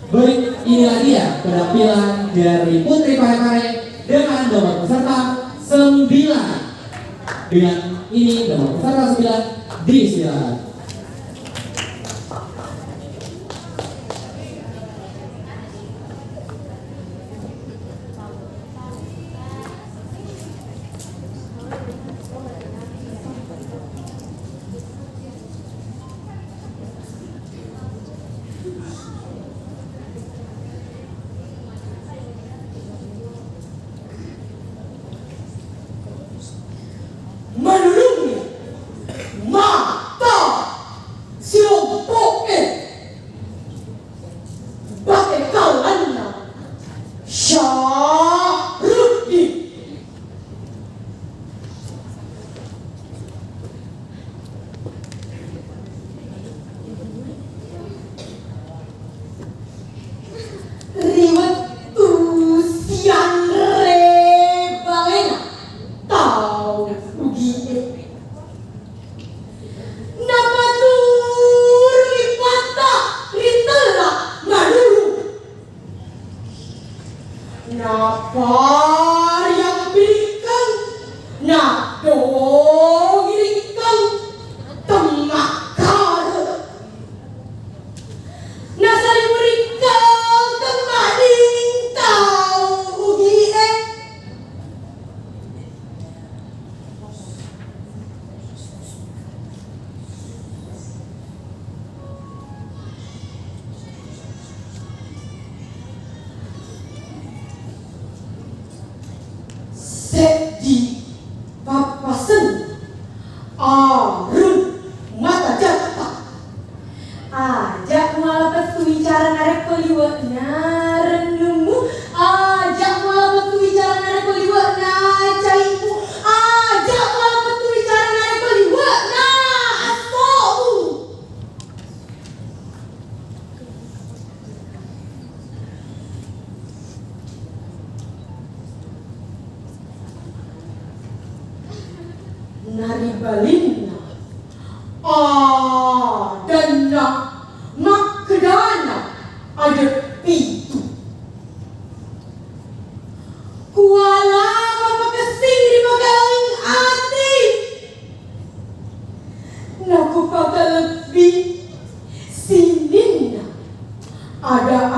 Baik, inilah dia penampilan dari Putri Parepare dengan nomor peserta 9. Dengan ini nomor peserta 9 disilakan. Menurutnya mata siompoke bakalannya Syarudi. Riwet tusian rebalena tahu ugi nama turi pata ritela maduru napar yang berikan nak dongirikan temakar nasari berikan kemading tahu ugi Sedi papasen arun mata jata ajak malah petu bicara narek koliwa narenemu ajak malah petu bicara narek koliwa nacaimu ajak malah petu bicara narek koliwa nasomu. Nari balinna adana makdana ada pitu kuala apa kesing di pagaling ati naku paga lebih sininna ada